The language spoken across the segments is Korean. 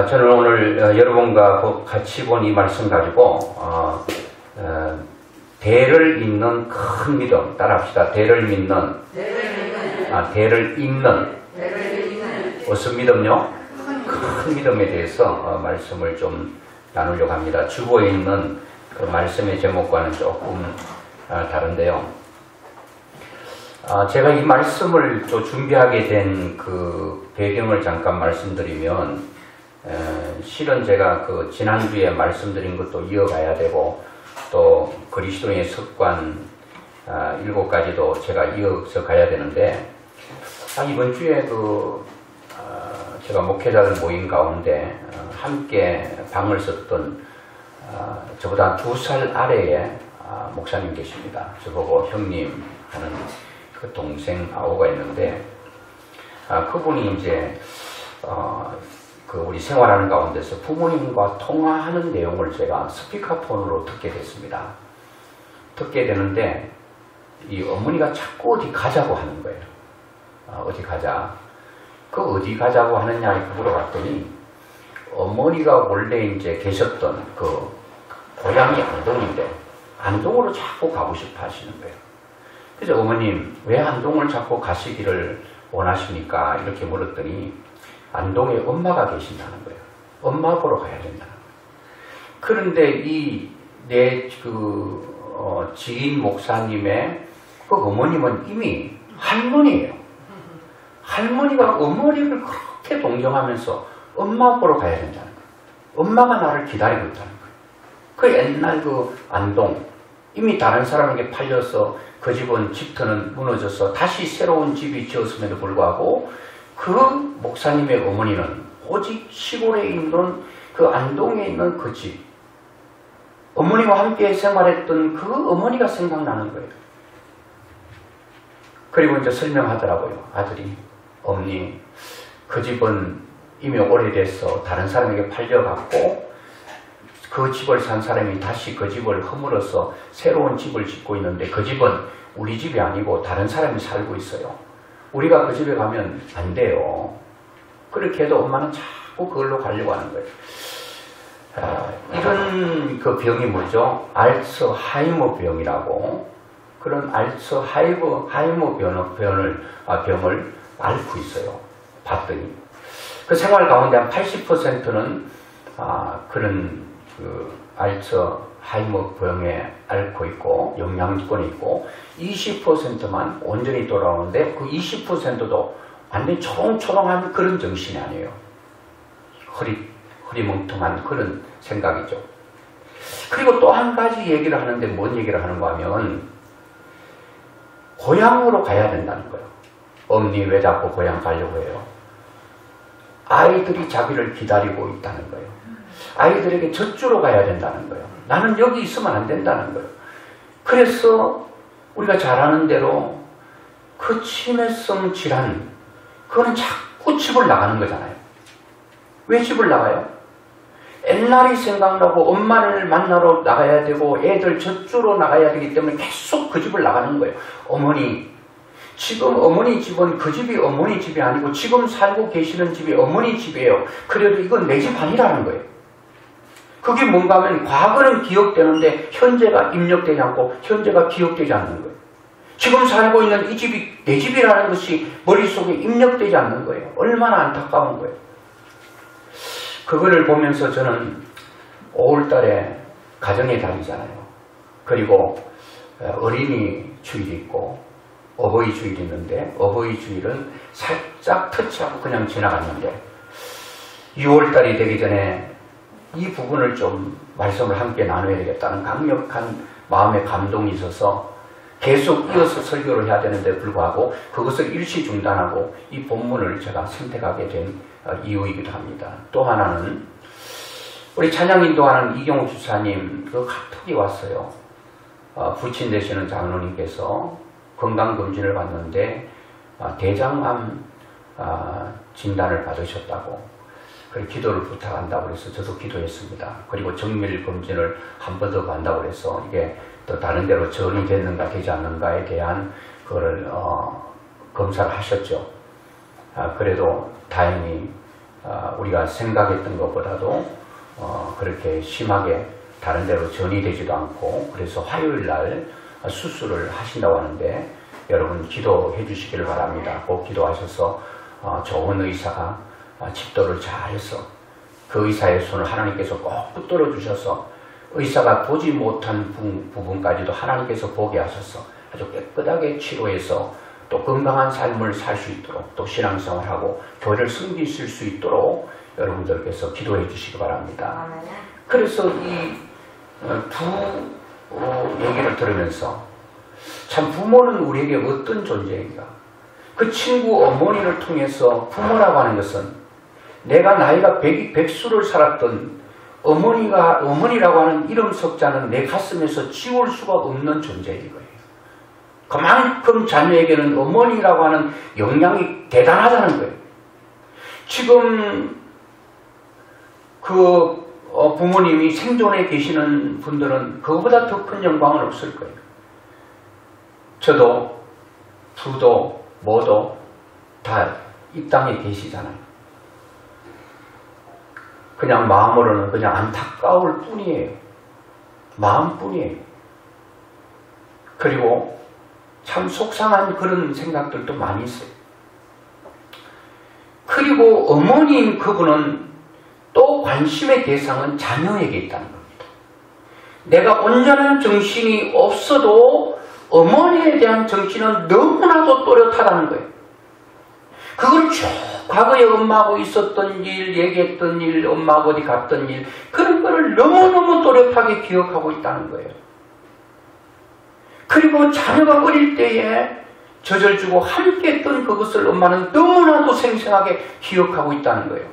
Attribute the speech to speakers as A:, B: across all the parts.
A: 저는 오늘 여러분과 같이 본 이 말씀 가지고 대를 잇는 큰 믿음 따라합시다. 대를 믿는 대를 잇는 무슨 믿음요? 큰 믿음에 대해서 말씀을 좀 나누려고 합니다. 주보에 있는 그 말씀의 제목과는 조금 다른데요. 제가 이 말씀을 또 준비하게 된 그 배경을 잠깐 말씀드리면 실은 제가 그 지난주에 말씀드린 것도 이어가야 되고 또 그리스도인의 습관 7가지도 제가 이어서 가야 되는데 이번 주에 제가 목회자들 모임 가운데 함께 방을 썼던 저보다 2살 아래의 목사님 계십니다. 저보고 형님 하는 그 동생 아우가 있는데 그분이 이제 우리 생활하는 가운데서 부모님과 통화하는 내용을 제가 스피커폰으로 듣게 됐습니다. 듣게 되는데 이 어머니가 자꾸 어디 가자고 하는 거예요. 어디 가자. 어디 가자고 하느냐 이렇게 물어봤더니 어머니가 원래 이제 계셨던 그 고향이 안동인데 안동으로 자꾸 가고 싶어 하시는 거예요. 그래서 어머님 왜 안동을 자꾸 가시기를 원하십니까? 이렇게 물었더니 안동에 엄마가 계신다는 거예요. 엄마 보러 가야 된다는 거예요. 그런데 내 지인 목사님의 그 어머님은 이미 할머니예요. 할머니가 어머니를 그렇게 동정하면서 엄마 보러 가야 된다는 거예요. 엄마가 나를 기다리고 있다는 거예요. 그 옛날 안동 이미 다른 사람에게 팔려서 그 집은 집터는 무너져서 다시 새로운 집이 지었음에도 불구하고 그 목사님의 어머니는 오직 시골에 있는 그 안동에 있는 그 집, 어머니와 함께 생활했던 그 어머니가 생각나는 거예요. 그리고 이제 설명하더라고요. 아들이, 어머니, 그 집은 이미 오래돼서 다른 사람에게 팔려갔고 그 집을 산 사람이 다시 그 집을 허물어서 새로운 집을 짓고 있는데 그 집은 우리 집이 아니고 다른 사람이 살고 있어요. 우리가 그 집에 가면 안 돼요. 그렇게 해도 엄마는 자꾸 그걸로 가려고 하는 거예요. 이런 그 병이 뭐죠? 알츠하이머 병이라고 그런 알츠하이머 병을 앓고 있어요. 봤더니 그 생활 가운데 한 80%는 그런 알츠하이머 병에 앓고 있고 영양권이 있고 20%만 온전히 돌아오는데 그 20%도 완전히 초롱초롱한 그런 정신이 아니에요. 흐리멍텅한 그런 생각이죠. 그리고 또 한 가지 얘기를 하는데 뭔 얘기를 하는가 하면 고향으로 가야 된다는 거예요. 어머니 왜 자꾸 고향 가려고 해요? 아이들이 자기를 기다리고 있다는 거예요. 아이들에게 젖주러 가야 된다는 거예요. 나는 여기 있으면 안 된다는 거예요. 그래서 우리가 잘 아는 대로 그 치매성 질환 그거는 자꾸 집을 나가는 거잖아요. 왜 집을 나가요? 옛날이 생각나고 엄마를 만나러 나가야 되고 애들 젖주러 나가야 되기 때문에 계속 그 집을 나가는 거예요. 어머니 지금 어머니 집은 그 집이 어머니 집이 아니고 지금 살고 계시는 집이 어머니 집이에요. 그래도 이건 내 집 아니라는 거예요. 그게 뭔가 하면 과거는 기억되는데 현재가 입력되지 않고 현재가 기억되지 않는 거예요. 지금 살고 있는 이 집이 내 집이라는 것이 머릿속에 입력되지 않는 거예요. 얼마나 안타까운 거예요. 그거를 보면서 저는 5월달에 가정의 달이잖아요. 그리고 어린이 주일이 있고 어버이 주일이 있는데 어버이 주일은 살짝 터치하고 그냥 지나갔는데 6월달이 되기 전에 이 부분을 좀 말씀을 함께 나눠야 되겠다는 강력한 마음의 감동이 있어서 계속 이어서 설교를 해야 되는데 불구하고 그것을 일시 중단하고 이 본문을 제가 선택하게 된 이유이기도 합니다. 또 하나는 우리 찬양 인도하는 이경욱 주사님 그 카톡이 왔어요. 부친 되시는 장로님께서 건강검진을 받는데 대장암 진단을 받으셨다고, 그리고 기도를 부탁한다고 해서 저도 기도했습니다. 그리고 정밀 검진을 한 번 더 간다고 해서 이게 또 다른 데로 전이 됐는가 되지 않는가에 대한 그거를 검사를 하셨죠. 그래도 다행히 우리가 생각했던 것보다도 그렇게 심하게 다른 데로 전이 되지도 않고, 그래서 화요일 날 수술을 하신다고 하는데 여러분 기도해 주시기를 바랍니다. 꼭 기도하셔서 좋은 의사가 집도를 잘해서 그 의사의 손을 하나님께서 꼭 붙들어 주셔서 의사가 보지 못한 부분까지도 하나님께서 보게 하셔서 아주 깨끗하게 치료해서 또 건강한 삶을 살 수 있도록, 또 신앙생활하고 교회를 섬기실 수 있도록 여러분들께서 기도해 주시기 바랍니다. 그래서 이 두 얘기를 들으면서 참 부모는 우리에게 어떤 존재인가. 그 친구 어머니를 통해서 부모라고 하는 것은 내가 나이가 백수를 살았던 어머니라고 하는 이름 석자는 내 가슴에서 지울 수가 없는 존재인 거예요. 그만큼 자녀에게는 어머니라고 하는 영향이 대단하다는 거예요. 지금 그 부모님이 생존해 계시는 분들은 그거보다 더 큰 영광은 없을 거예요. 저도 부도 모도 다 이 땅에 계시잖아요. 그냥 마음으로는 그냥 안타까울 뿐이에요. 마음뿐이에요. 그리고 참 속상한 그런 생각들도 많이 있어요. 그리고 어머니인 그분은 또 관심의 대상은 자녀에게 있다는 겁니다. 내가 온전한 정신이 없어도 어머니에 대한 정신은 너무나도 또렷하다는 거예요. 그걸 쭉 과거에 엄마하고 있었던 일, 얘기했던 일, 엄마하고 어디 갔던 일, 그런 거를 너무너무 또렷하게 기억하고 있다는 거예요. 그리고 자녀가 어릴 때에 젖을 주고 함께 했던 그것을 엄마는 너무나도 생생하게 기억하고 있다는 거예요.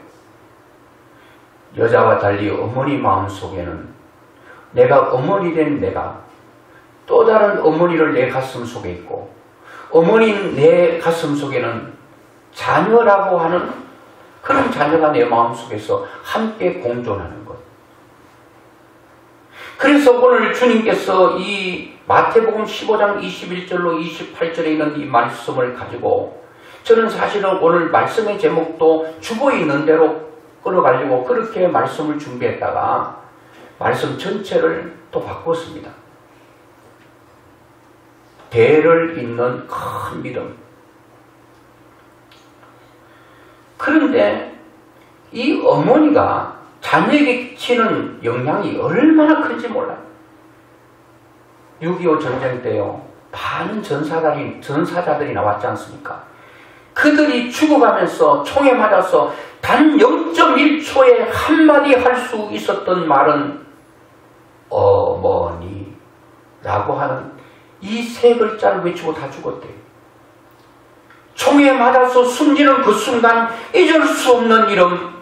A: 여자와 달리 어머니 마음속에는 내가 어머니 된 내가 또 다른 어머니를 내 가슴 속에 있고, 어머니인 내 가슴 속에는 자녀라고 하는 그런 자녀가 내 마음속에서 함께 공존하는 것. 그래서 오늘 주님께서 이 마태복음 15장 21절로 28절에 있는 이 말씀을 가지고, 저는 사실은 오늘 말씀의 제목도 죽어 있는 대로 끌어가지고 그렇게 말씀을 준비했다가 말씀 전체를 또 바꿨습니다. 대를 잇는 큰 믿음. 그런데 이 어머니가 자녀에게 끼치는 영향이 얼마나 큰지 몰라요. 6.25 전쟁 때요, 많은 전사자들이 나왔지 않습니까? 그들이 죽어가면서 총에 맞아서 단 0.1초에 한마디 할 수 있었던 말은 어머니라고 하는 이 세 글자를 외치고 다 죽었대요. 총에 맞아서 숨지는 그 순간 잊을 수 없는 이름,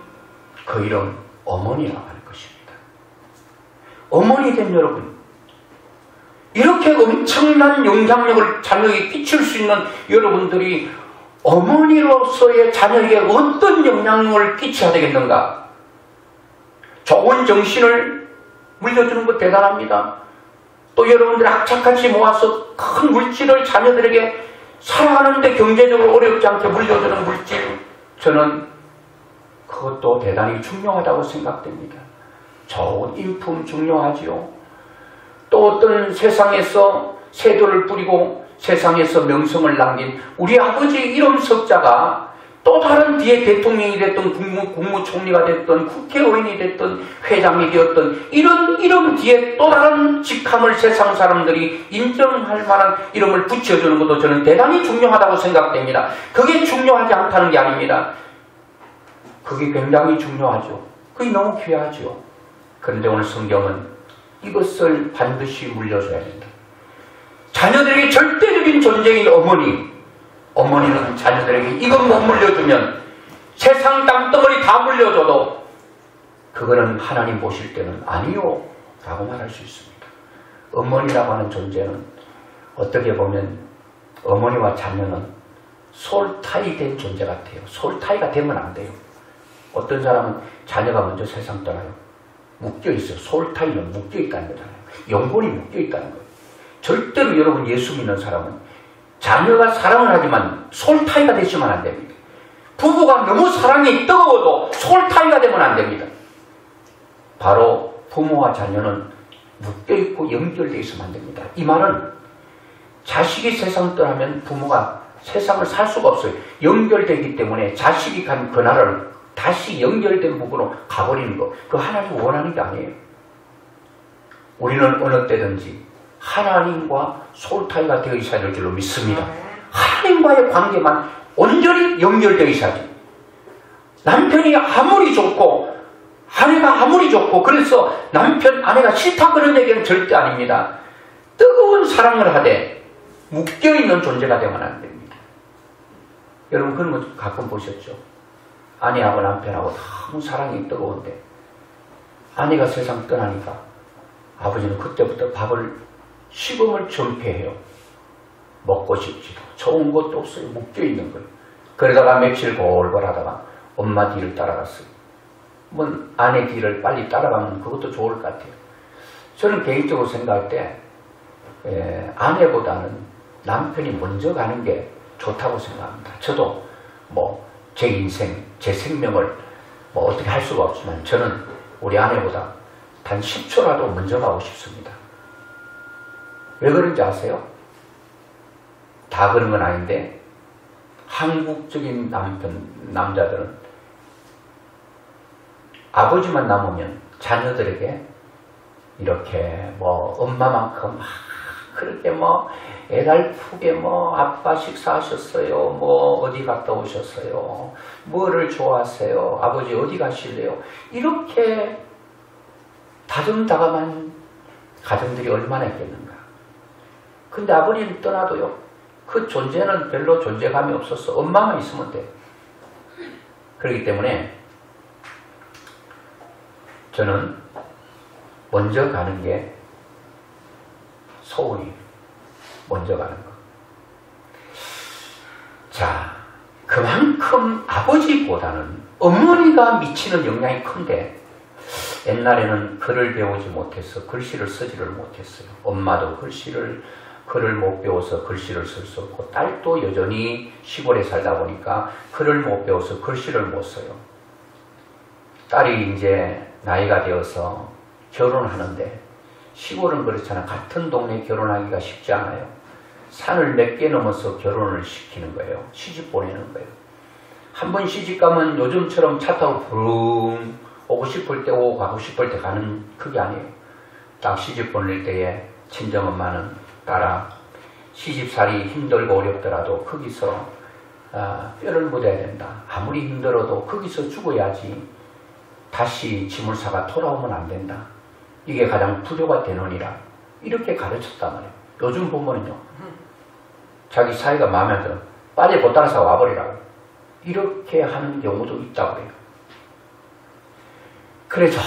A: 그 이름 어머니라고 하는 것입니다. 어머니 된 여러분, 이렇게 엄청난 영향력을 자녀에게 끼칠 수 있는 여러분들이 어머니로서의 자녀에게 어떤 영향력을 끼쳐야 되겠는가? 좋은 정신을 물려주는 것 대단합니다. 또 여러분들이 악착같이 모아서 큰 물질을 자녀들에게 살아가는데 경제적으로 어렵지 않게 물려주는 물질, 저는 그것도 대단히 중요하다고 생각됩니다. 좋은 인품 중요하지요. 또 어떤 세상에서 세도를 뿌리고 세상에서 명성을 남긴 우리 아버지 이름 석자가 또 다른 뒤에 대통령이 됐던 국무총리가 됐던 국회의원이 됐던 회장이 되었던 이런 이름 뒤에 또 다른 직함을 세상 사람들이 인정할 만한 이름을 붙여주는 것도 저는 대단히 중요하다고 생각됩니다. 그게 중요하지 않다는 게 아닙니다. 그게 굉장히 중요하죠. 그게 너무 귀하죠. 그런데 오늘 성경은 이것을 반드시 물려줘야 된다. 자녀들에게 절대적인 존재인 어머니는 자녀들에게 이것 못 물려주면 세상 땅덩어리 다 물려줘도 그거는 하나님 보실 때는 아니요 라고 말할 수 있습니다. 어머니라고 하는 존재는 어떻게 보면 어머니와 자녀는 솔타이 된 존재 같아요. 솔타이가 되면 안 돼요. 어떤 사람은 자녀가 먼저 세상 떠나요. 묶여있어요. 솔타이는 묶여있다는 거잖아요. 영혼이 묶여있다는 거예요. 절대로 여러분 예수 믿는 사람은 자녀가 사랑을 하지만 솔타이가 되시면 안 됩니다. 부부가 너무 사랑이 뜨거워도 솔타이가 되면 안 됩니다. 바로 부모와 자녀는 묶여있고 연결되어 있으면 안 됩니다. 이 말은 자식이 세상 떠나면 부모가 세상을 살 수가 없어요. 연결되기 때문에 자식이 간 그날을 다시 연결된 부분으로 가버리는 거. 그거 하나님 원하는 게 아니에요. 우리는 어느 때든지 하나님과 솔타이가 되어 있어야 될 줄로 믿습니다. 하나님과의 관계만 온전히 연결되어 있어야지. 남편이 아무리 좋고 아내가 아무리 좋고 그래서 남편 아내가 싫다 그런 얘기는 절대 아닙니다. 뜨거운 사랑을 하되 묶여있는 존재가 되면 안 됩니다. 여러분 그런 거 가끔 보셨죠? 아내하고 남편하고 너무 사랑이 뜨거운데 아내가 세상 떠나니까 아버지는 그때부터 밥을 식음을 전폐해요. 먹고 싶지도 좋은 것도 없어요. 묶여있는 거예요. 그러다가 며칠 골골하다가 엄마 뒤를 따라갔어요. 뭐 아내 뒤를 빨리 따라가면 그것도 좋을 것 같아요. 저는 개인적으로 생각할 때 아내보다는 남편이 먼저 가는 게 좋다고 생각합니다. 저도 뭐 제 인생, 제 생명을 뭐 어떻게 할 수가 없지만 저는 우리 아내보다 단 10초라도 먼저 가고 싶습니다. 왜 그런지 아세요? 다 그런 건 아닌데 한국적인 남자들은 아버지만 남으면 자녀들에게 이렇게 뭐 엄마만큼 그렇게 뭐 애달프게 뭐 아빠 식사하셨어요, 뭐 어디 갔다 오셨어요, 뭐를 좋아하세요, 아버지 어디 가실래요, 이렇게 다정다감한 가정들이 얼마나 있겠는가. 근데 아버지는 떠나도요 그 존재는 별로 존재감이 없었어. 엄마만 있으면 돼. 그렇기 때문에 저는 먼저 가는 게 소원이에요. 먼저 가는 거. 자, 그만큼 아버지보다는 어머니가 미치는 영향이 큰데 옛날에는 글을 배우지 못해서 글씨를 쓰지를 못했어요. 엄마도 글을 못 배워서 글씨를 쓸 수 없고 딸도 여전히 시골에 살다 보니까 글을 못 배워서 글씨를 못 써요. 딸이 이제 나이가 되어서 결혼하는데 시골은 그렇잖아. 같은 동네에 결혼하기가 쉽지 않아요. 산을 몇 개 넘어서 결혼을 시키는 거예요. 시집 보내는 거예요. 한 번 시집 가면 요즘처럼 차 타고 부릉 오고 싶을 때 오고 가고 싶을 때 가는 그게 아니에요. 딱 시집 보낼 때에 친정엄마는 딸아 시집살이 힘들고 어렵더라도 거기서 뼈를 묻어야 된다. 아무리 힘들어도 거기서 죽어야지 다시 짐을 사가 돌아오면 안 된다. 이게 가장 부조가 되느니라. 이렇게 가르쳤단 말이에요. 요즘 부모는요. 자기 사이가 마음에 들어 빨리 못 따라서 와버리라고. 이렇게 하는 경우도 있다고 해요. 그래서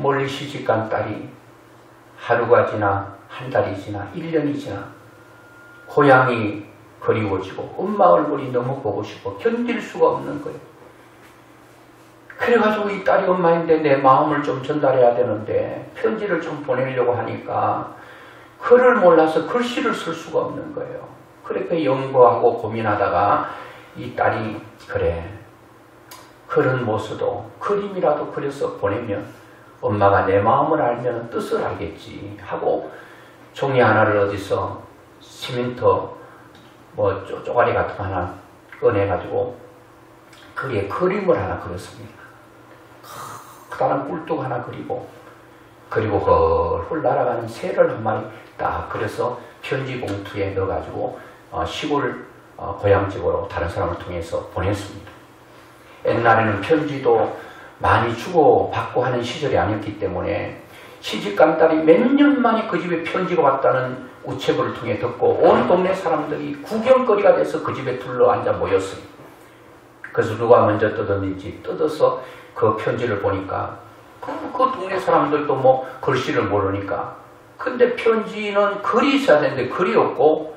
A: 멀리 시집간 딸이 하루가 지나 한 달이 지나 1년이 지나 고향이 그리워지고 엄마 얼굴이 너무 보고 싶어 견딜 수가 없는 거예요. 그래가지고 이 딸이 엄마인데 내 마음을 좀 전달해야 되는데 편지를 좀 보내려고 하니까 글을 몰라서 글씨를 쓸 수가 없는 거예요. 그렇게 연구하고 고민하다가 이 딸이 그래 글은 못 써도 그림이라도 그려서 보내면 엄마가 내 마음을 알면 뜻을 알겠지 하고 종이 하나를 어디서 시멘트 뭐 쪼가리 같은 거 하나 꺼내가지고 거기에 그림을 하나 그렸습니다. 커다란 꿀뚝 하나 그리고 헐헐 날아가는 새를 한 마리 딱 그려서 편지 봉투에 넣어가지고 시골 고향집으로 다른 사람을 통해서 보냈습니다. 옛날에는 편지도 많이 주고받고 하는 시절이 아니었기 때문에 시집간 딸이 몇 년 만에 그 집에 편지가 왔다는 우체부를 통해 듣고 온 동네 사람들이 구경거리가 돼서 그 집에 둘러앉아 모였어요. 그래서 누가 먼저 뜯었는지 뜯어서 그 편지를 보니까 그 동네 사람들도 뭐 글씨를 모르니까 근데 편지는 글이 있어야 되는데 글이 없고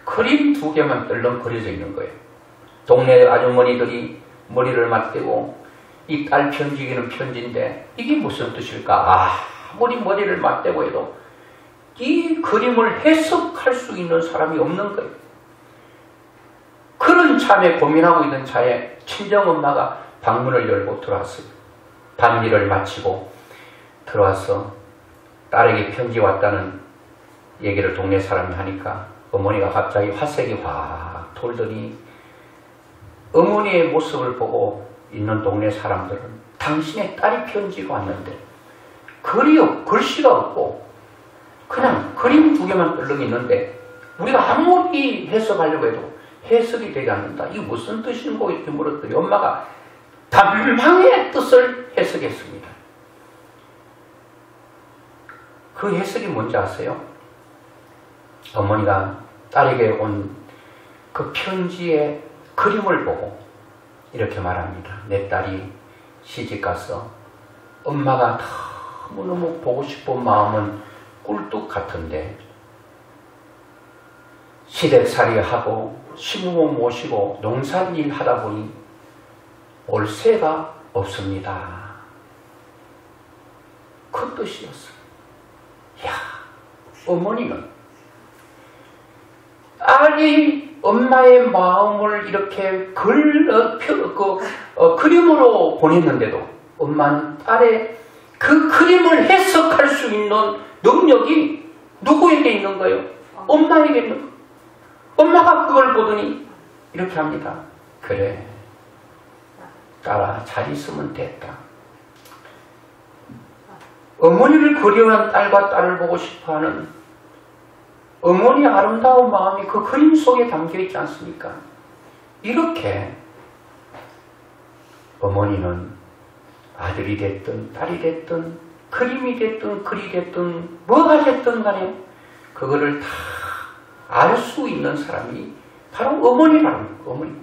A: 그림 2개만 떨렁 그려져 있는 거예요. 동네 아주머니들이 머리를 맞대고 이 딸 편지기는 편지인데 이게 무슨 뜻일까? 아무리 머리를 맞대고 해도 이 그림을 해석할 수 있는 사람이 없는 거예요. 그런 참에 고민하고 있는 차에 친정엄마가 방문을 열고 들어왔어요. 밤일을 마치고 들어와서 딸에게 편지 왔다는 얘기를 동네 사람이 하니까 어머니가 갑자기 화색이 확 돌더니 어머니의 모습을 보고 있는 동네 사람들은 당신의 딸이 편지가 왔는데 글씨가 없고 그냥 그림 2개만 떨렁 있는데 우리가 아무리 해석하려고 해도 해석이 되지 않는다. 이게 무슨 뜻인고 이렇게 물었더니 엄마가 단방의 뜻을 해석했습니다. 그 해석이 뭔지 아세요? 어머니가 딸에게 온 그 편지의 그림을 보고 이렇게 말합니다. 내 딸이 시집가서 엄마가 너무너무 보고 싶은 마음은 꿀뚝 같은데 시댁살이하고 시부모 모시고 농사일 하다 보니 올 새가 없습니다. 그 뜻이었어요. 야, 어머니는 딸이 엄마의 마음을 이렇게 그림으로 보냈는데도 엄마는 딸의 그 그림을 해석할 수 있는 능력이 누구에게 있는 거예요? 엄마에게 있는 거예요. 엄마가 그걸 보더니 이렇게 합니다. 그래, 딸아, 잘 있으면 됐다. 어머니를 그리워하는 딸과 딸을 보고 싶어하는 어머니의 아름다운 마음이 그 그림 속에 담겨있지 않습니까? 이렇게 어머니는 아들이 됐든 딸이 됐든 그림이 됐든 글이 됐든 뭐가 됐든 간에 그거를 다 알 수 있는 사람이 바로 어머니라는 거예요. 어머니.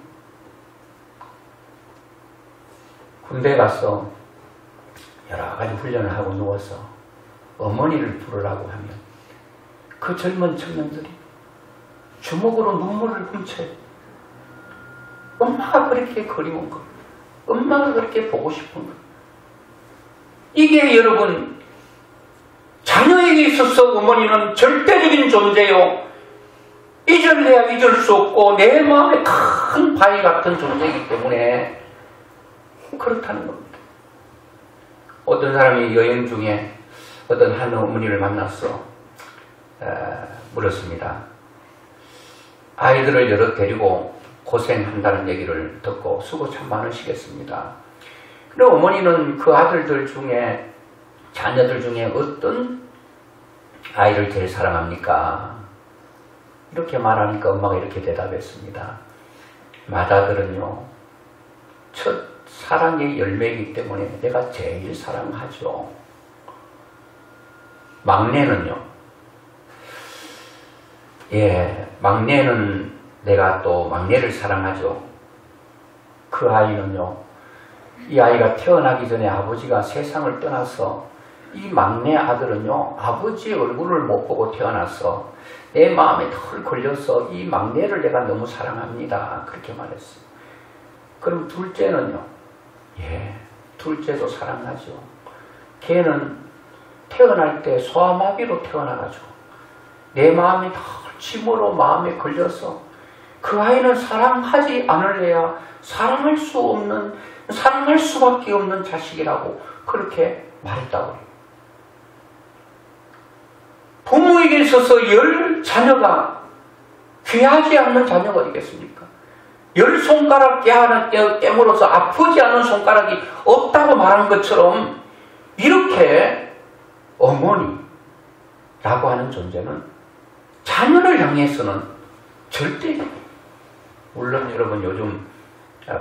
A: 군대 가서 여러 가지 훈련을 하고 누워서 어머니를 부르라고 하면 그 젊은 청년들이 주먹으로 눈물을 훔쳐요. 엄마가 그렇게 그리운 거, 엄마가 그렇게 보고 싶은 거. 이게 여러분, 자녀에게 있어서 어머니는 절대적인 존재요. 잊을래야 잊을 수 없고 내 마음에 큰 바위 같은 존재이기 때문에 그렇다는 겁니다. 어떤 사람이 여행 중에 어떤 한 어머니를 만나서 물었습니다. 아이들을 여럿 데리고 고생한다는 얘기를 듣고 수고 참 많으시겠습니다. 근데 어머니는 그 아들들 중에, 자녀들 중에 어떤 아이를 제일 사랑합니까? 이렇게 말하니까 엄마가 이렇게 대답했습니다. 맏아들은요, 첫 사랑의 열매이기 때문에 내가 제일 사랑하죠. 막내는요, 막내는 내가 또 막내를 사랑하죠. 그 아이는요, 이 아이가 태어나기 전에 아버지가 세상을 떠나서 이 막내 아들은요, 아버지의 얼굴을 못 보고 태어나서 내 마음에 털 걸려서 이 막내를 내가 너무 사랑합니다. 그렇게 말했어요. 그럼 둘째는요, 둘째도 사랑하죠. 걔는 태어날 때 소아마비로 태어나가지고 내 마음이 다 침으로 마음에 걸려서 그 아이는 사랑하지 않을래야 사랑할 수밖에 없는 자식이라고 그렇게 말했다고 해요. 부모에게 있어서 10 자녀가 귀하지 않는 자녀가 어디겠습니까? 10손가락 깨물어서 아프지 않은 손가락이 없다고 말한 것처럼 이렇게 어머니라고 하는 존재는 자녀를 향해서는 절대, 물론 여러분 요즘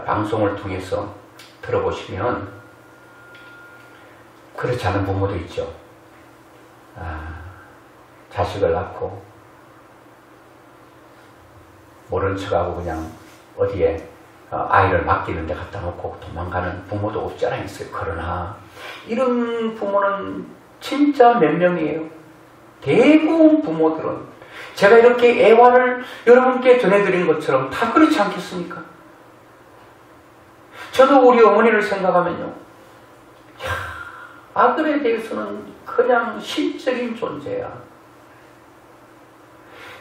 A: 방송을 통해서 들어보시면 그렇지 않은 부모도 있죠. 자식을 낳고 모른 척하고 그냥 어디에 아이를 맡기는 데 갖다 놓고 도망가는 부모도 없지 않아 있어요. 그러나 이런 부모는 진짜 몇 명이에요. 대부분 부모들은 제가 이렇게 애화를 여러분께 전해드린 것처럼 다 그렇지 않겠습니까? 저도 우리 어머니를 생각하면요, 아들에 대해서는 그냥 신적인 존재야.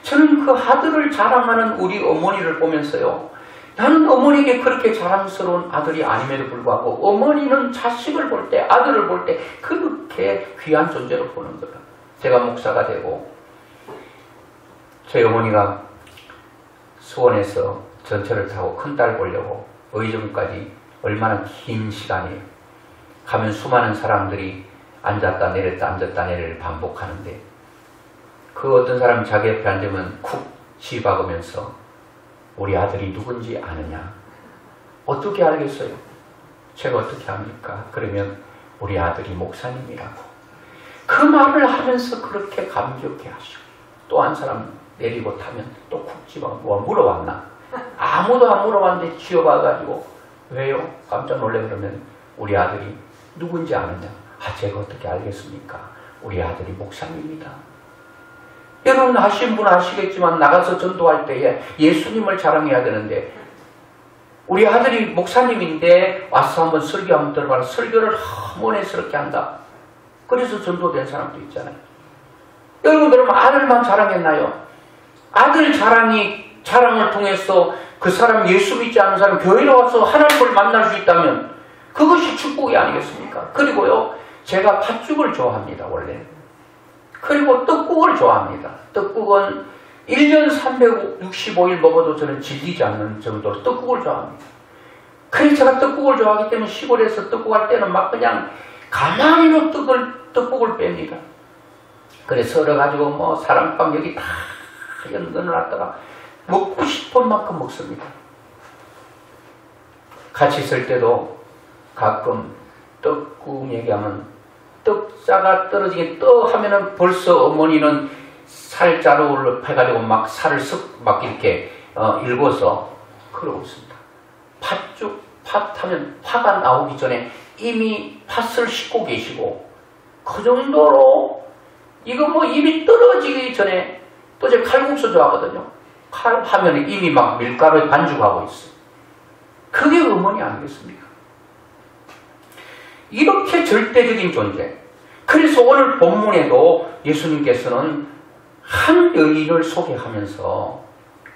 A: 저는 그 아들을 자랑하는 우리 어머니를 보면서요, 나는 어머니에게 그렇게 자랑스러운 아들이 아님에도 불구하고 어머니는 자식을 볼 때, 아들을 볼 때 그렇게 귀한 존재로 보는 거야. 제가 목사가 되고 저희 어머니가 수원에서 전철을 타고 큰딸 보려고 의정까지 얼마나 긴 시간이에요. 가면 수많은 사람들이 앉았다 내렸다 앉았다 내리를 반복하는데, 그 어떤 사람이 자기 옆에 앉으면 쿡 지박으면서 우리 아들이 누군지 아느냐? 어떻게 알겠어요? 제가 어떻게 압니까? 그러면 우리 아들이 목사님이라고. 그 말을 하면서 그렇게 감격해 하시고, 또 한 사람 내리고 타면 또 쿡 집어 뭐 물어봤나? 아무도 안 물어봤는데 쥐어봐가지고 왜요? 깜짝 놀래. 그러면 우리 아들이 누군지 아느냐? 아, 제가 어떻게 알겠습니까? 우리 아들이 목사님이다. 여러분 아시는 분은 아시겠지만 나가서 전도할 때에 예수님을 자랑해야 되는데, 우리 아들이 목사님인데 와서 한번 설교 한번 들어봐라. 설교를 모내스럽게 한다. 그래서 전도된 사람도 있잖아요. 여러분 그러면 아들만 자랑했나요? 아들 자랑을 통해서 그 사람 예수 믿지 않는 사람 교회에 와서 하나님을 만날 수 있다면 그것이 축복이 아니겠습니까? 그리고요, 제가 팥죽을 좋아합니다, 원래. 그리고 떡국을 좋아합니다. 떡국은 1년 365일 먹어도 저는 질리지 않는 정도로 떡국을 좋아합니다. 그래서 제가 떡국을 좋아하기 때문에 시골에서 떡국 할 때는 막 그냥 가만히로 떡국을 뺍니다. 그래서 썰어가지고 뭐 사랑방 여기 다 넣어놨다가 먹고 싶은 만큼 먹습니다. 같이 있을 때도 가끔 떡국 얘기하면 떡자가 떨어지게 떡 하면은 벌써 어머니는 살자루를 해가지고 막 살을 막 이렇게 일궈서 그러고 있습니다. 팥 하면 파가 나오기 전에 이미 팥을 씻고 계시고, 그 정도로 이거 뭐 입이 떨어지기 전에, 또 제 칼국수 좋아하거든요. 칼 하면 이미 막 밀가루에 반죽하고 있어요. 그게 어머니 아니겠습니까? 이렇게 절대적인 존재. 그래서 오늘 본문에도 예수님께서는 한 여인을 소개하면서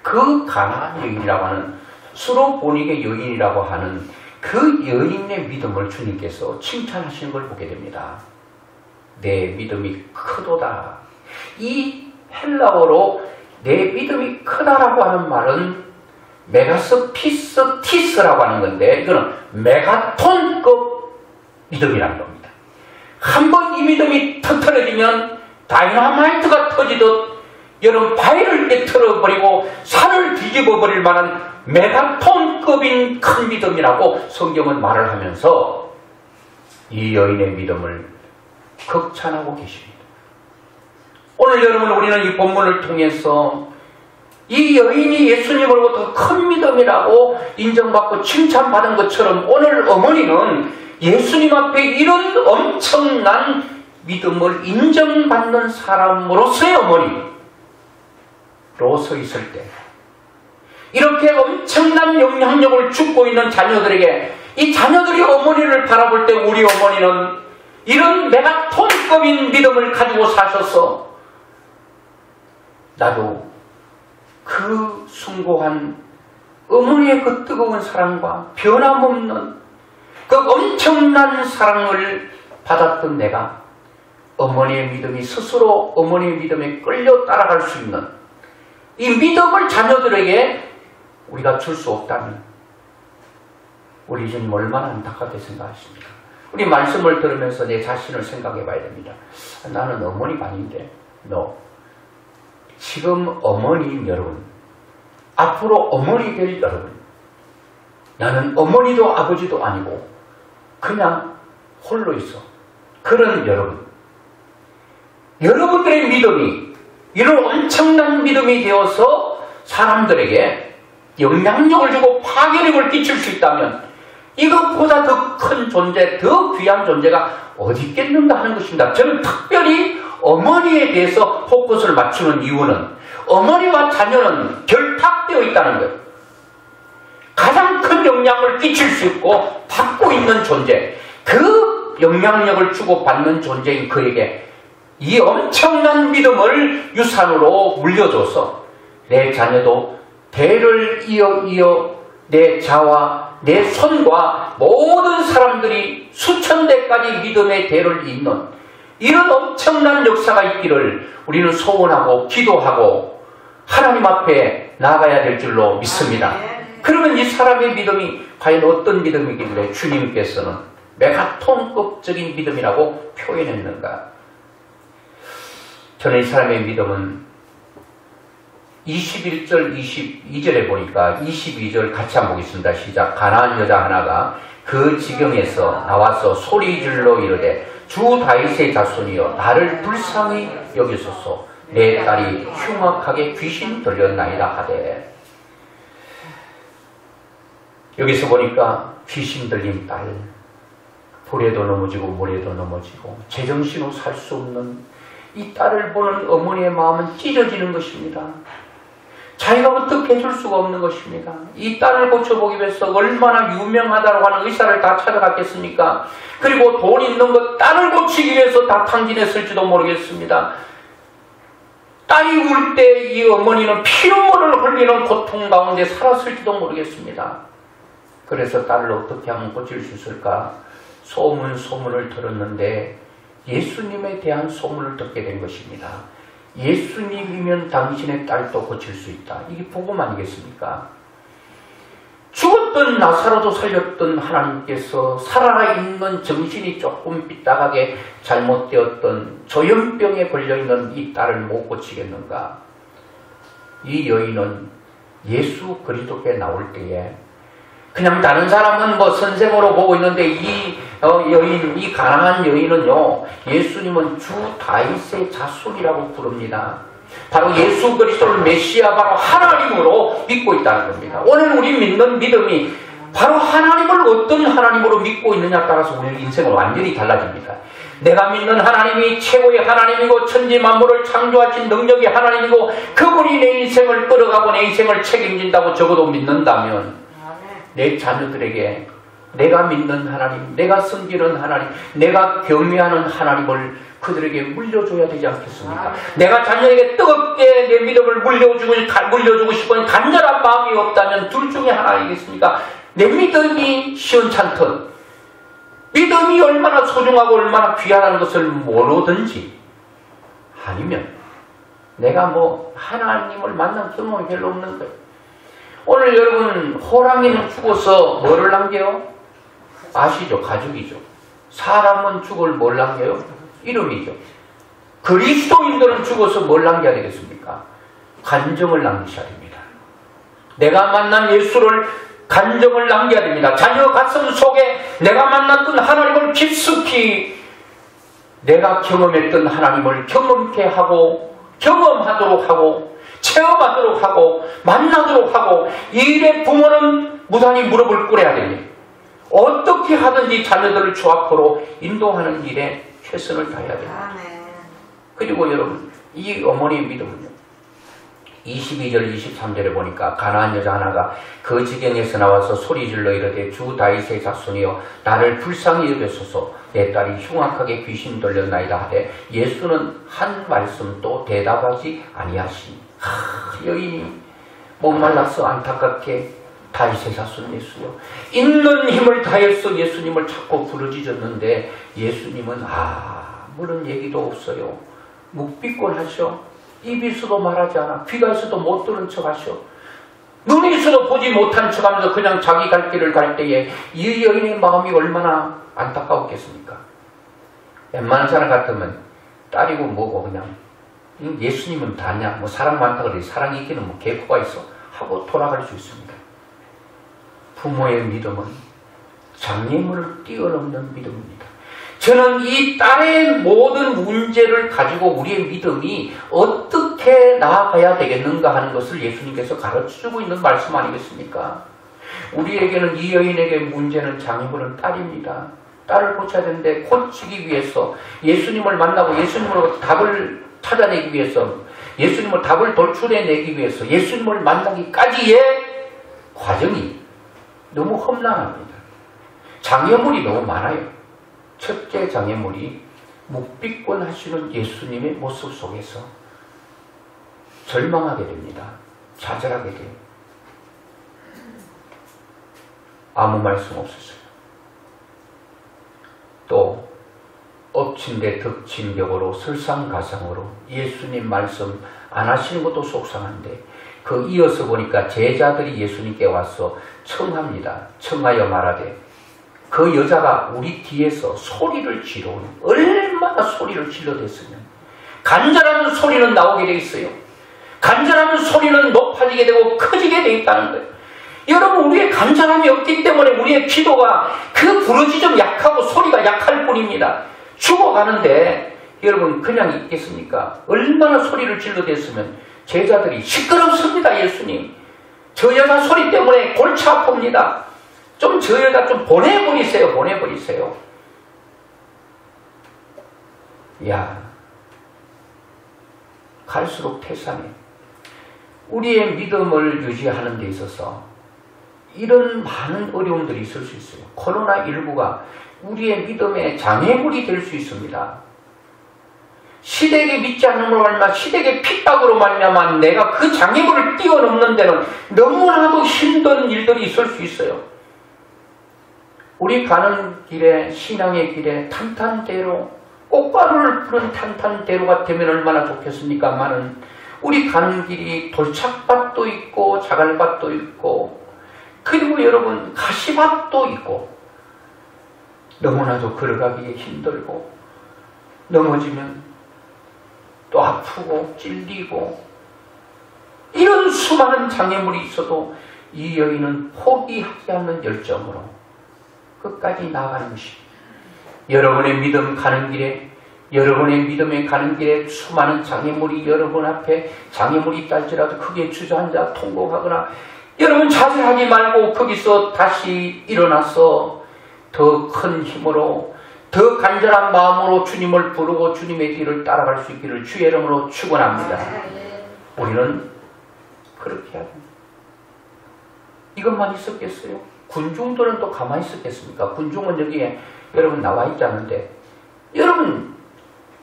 A: 그 가나안 여인이라고 하는, 수로 보니게 여인이라고 하는 그 여인의 믿음을 주님께서 칭찬하시는 걸 보게 됩니다. 내 믿음이 크도다. 이 헬라어로 내 믿음이 크다라고 하는 말은 메가스피스티스라고 하는 건데, 이거는 메가톤급 믿음이라는 겁니다. 한번 이 믿음이 터뜨려지면 다이너마이트가 터지듯 여러분 바위를 깨트려버리고 산을 뒤집어버릴 만한 메가톤급인 큰 믿음이라고 성경은 말을 하면서 이 여인의 믿음을 극찬하고 계십니다. 오늘 여러분 우리는 이 본문을 통해서 이 여인이 예수님으로부터 큰 믿음이라고 인정받고 칭찬받은 것처럼 오늘 어머니는 예수님 앞에 이런 엄청난 믿음을 인정받는 사람으로서의 어머니로 서 있을 때, 이렇게 엄청난 영향력을 주고 있는 자녀들에게, 이 자녀들이 어머니를 바라볼 때 우리 어머니는 이런 메가톤급인 믿음을 가지고 사셔서 나도 그 숭고한 어머니의 그 뜨거운 사랑과 변함없는 그 엄청난 사랑을 받았던 내가 어머니의 믿음이 스스로 어머니의 믿음에 끌려 따라갈 수 있는 이 믿음을 자녀들에게 우리가 줄 수 없다면 우리 주님 얼마나 안타깝게 생각하십니까? 우리 말씀을 들으면서 내 자신을 생각해 봐야 됩니다. 나는 어머니가 아닌데, 지금 어머니인 여러분, 앞으로 어머니 될 여러분, 나는 어머니도 아버지도 아니고 그냥 홀로 있어. 그런 여러분, 여러분들의 믿음이 이런 엄청난 믿음이 되어서 사람들에게 영향력을 주고 파괴력을 끼칠 수 있다면 이것보다 더 큰 존재, 더 귀한 존재가 어디 있겠는가 하는 것입니다. 저는 특별히 어머니에 대해서 포커스를 맞추는 이유는 어머니와 자녀는 결탁되어 있다는 거예요. 가장 큰 영향을 끼칠 수 있고 받고 있는 존재, 그 영향력을 주고받는 존재인 그에게 이 엄청난 믿음을 유산으로 물려줘서 내 자녀도 대를 이어 내 자와 내 손과 모든 사람들이 수천 대까지 믿음의 대를 잇는 이런 엄청난 역사가 있기를 우리는 소원하고 기도하고 하나님 앞에 나아가야 될 줄로 믿습니다. 그러면 이 사람의 믿음이 과연 어떤 믿음이길래 주님께서는 메가톤급적인 믿음이라고 표현했는가? 저는 이 사람의 믿음은 21절, 22절에 보니까 22절 같이 한번 보겠습니다. 시작. 가나안 여자 하나가 그 지경에서 나와서 소리질러 이르되 주 다윗의 자손이여 나를 불쌍히 여기소서 내 딸이 흉악하게 귀신 들렸나이다 하되. 여기서 보니까 귀신 들린 딸, 불에도 넘어지고 물에도 넘어지고 제정신으로 살 수 없는 이 딸을 보는 어머니의 마음은 찢어지는 것입니다. 자기가 어떻게 해줄 수가 없는 것입니다. 이 딸을 고쳐보기 위해서 얼마나 유명하다고 하는 의사를 다 찾아갔겠습니까? 그리고 돈 있는 것 딸을 고치기 위해서 다 탕진했을지도 모르겠습니다. 딸이 울 때 이 어머니는 피눈물을 흘리는 고통 가운데 살았을지도 모르겠습니다. 그래서 딸을 어떻게 하면 고칠 수 있을까? 소문을 들었는데 예수님에 대한 소문을 듣게 된 것입니다. 예수님이면 당신의 딸도 고칠 수 있다. 이게 복음 아니겠습니까? 죽었던 나사로도 살렸던 하나님께서 살아있는 정신이 조금 삐딱하게 잘못되었던 조현병에 걸려있는 이 딸을 못 고치겠는가? 이 여인은 예수 그리스도께 나올 때에 그냥 다른 사람은 뭐 선생으로 보고 있는데 이 여인, 이 가난한 여인은요, 예수님은 주 다윗의 자손이라고 부릅니다. 바로 예수 그리스도를 메시아, 바로 하나님으로 믿고 있다는 겁니다. 오늘 우리 믿는 믿음이 바로 하나님을 어떤 하나님으로 믿고 있느냐에 따라서 우리 인생은 완전히 달라집니다. 내가 믿는 하나님이 최고의 하나님이고 천지 만물을 창조하신 능력의 하나님이고 그분이 내 인생을 끌어가고 내 인생을 책임진다고 적어도 믿는다면 내 자녀들에게 내가 믿는 하나님, 내가 섬기는 하나님, 내가 경외하는 하나님을 그들에게 물려줘야 되지 않겠습니까? 내가 자녀에게 뜨겁게 내 믿음을 물려주고 싶은 간절한 마음이 없다면 둘 중에 하나이겠습니까? 내 믿음이 시원찮든 믿음이 얼마나 소중하고 얼마나 귀하다는 것을 모르든지, 아니면 내가 뭐 하나님을 만난 경험이 별로 없는 거예요. 오늘 여러분, 호랑이는 죽어서 뭐를 남겨요? 아시죠? 가죽이죠. 사람은 죽을 뭘 남겨요? 이름이죠. 그리스도인들은 죽어서 뭘 남겨야 되겠습니까? 간정을 남기셔야 됩니다. 내가 만난 예수를 간정을 남겨야 됩니다. 자녀 가슴 속에 내가 만났던 하나님을 깊숙이 내가 경험했던 하나님을 경험케 하고 경험하도록 하고 체험하도록 하고 만나도록 하고, 이 일에 부모는 무단히 무릎을 꿇어야 됩니다. 어떻게 하든지 자녀들을 주 앞으로 인도하는 일에 최선을 다해야 됩니다. 그리고 여러분, 이 어머니의 믿음은요, 22절 23절에 보니까 가나안 여자 하나가 그 지경에서 나와서 소리질러 이르되 주 다윗의 자손이여 나를 불쌍히 여겨소서 내 딸이 흉악하게 귀신 들렸나이다 하되 예수는 한 말씀도 대답하지 아니하시니. 여인이 목말라서 안타깝게 다윗의 자손 예수여, 있는 힘을 다해서 예수님을 찾고 부르짖었는데 예수님은 아무런 얘기도 없어요. 묵비권하셔. 입이 있어도 말하지 않아. 귀가 있어도 못 들은 척 하셔. 눈이 있어도 보지 못한 척 하면서 그냥 자기 갈 길을 갈 때에 이 여인의 마음이 얼마나 안타까웠겠습니까? 웬만한 사람 같으면 딸이고 뭐고 그냥 예수님은 다냐, 뭐 사랑 많다 그래, 사랑이 있기는 뭐 개코가 있어 하고 돌아갈 수 있습니다. 부모의 믿음은 장애물을 뛰어넘는 믿음입니다. 저는 이 딸의 모든 문제를 가지고 우리의 믿음이 어떻게 나아가야 되겠는가 하는 것을 예수님께서 가르쳐주고 있는 말씀 아니겠습니까? 우리에게는, 이 여인에게 문제는 장애물은 딸입니다. 딸을 고쳐야 되는데 고치기 위해서 예수님을 만나고 예수님으로 답을 찾아내기 위해서, 예수님을 답을 돌출해내기 위해서 예수님을 만나기까지의 과정이 너무 험난합니다. 장애물이 너무 많아요. 첫째 장애물이 묵비권 하시는 예수님의 모습 속에서 절망하게 됩니다. 좌절하게 돼요. 아무 말씀 없었어요. 또 엎친 데 덮친 벽으로 설상가상으로 예수님 말씀 안 하시는 것도 속상한데 그 이어서 보니까 제자들이 예수님께 와서 청합니다. 청하여 말하되 그 여자가 우리 뒤에서 소리를 지르오니 얼마나 소리를 질러댔으면 간절하면 소리는 나오게 돼 있어요. 간절하면 소리는 높아지게 되고 커지게 돼 있다는 거예요. 여러분 우리의 간절함이 없기 때문에 우리의 기도가 그 부르짖음 좀 약하고 소리가 약할 뿐입니다. 죽어가는데 여러분 그냥 있겠습니까? 얼마나 소리를 질러댔으면 제자들이 시끄럽습니다. 예수님 저 여자 소리 때문에 골치 아픕니다. 좀 저 여자 좀 보내버리세요. 보내버리세요. 야, 갈수록 태산해. 우리의 믿음을 유지하는 데 있어서 이런 많은 어려움들이 있을 수 있어요. 코로나19가 우리의 믿음의 장애물이 될 수 있습니다. 시댁에 믿지 않는 걸로 말미암아 시댁의 핍박으로 말미암아 내가 그 장애물을 뛰어넘는 데는 너무나도 힘든 일들이 있을 수 있어요. 우리 가는 길에 신앙의 길에 탄탄대로 꽃가루를 뿌린 탄탄대로가 되면 얼마나 좋겠습니까만은 우리 가는 길이 돌착밭도 있고 자갈밭도 있고 그리고 여러분 가시밭도 있고 너무나도 걸어가기에 힘들고 넘어지면 또 아프고 찔리고 이런 수많은 장애물이 있어도 이 여인은 포기하지 않는 열정으로 끝까지 나아가는 것입니다. 여러분의 믿음 가는 길에 여러분의 믿음에 가는 길에 수많은 장애물이 여러분 앞에 장애물이 있다 할지라도 크게 주저앉아 통곡하거나 여러분 좌절하지 말고 거기서 다시 일어나서 더 큰 힘으로 더 간절한 마음으로 주님을 부르고 주님의 길을 따라갈 수 있기를 주의 이름으로 축원합니다. 우리는 그렇게 해야 됩니다. 이것만 있었겠어요? 군중들은 또 가만히 있었겠습니까? 군중은 여기에 여러분 나와 있지 않은데 여러분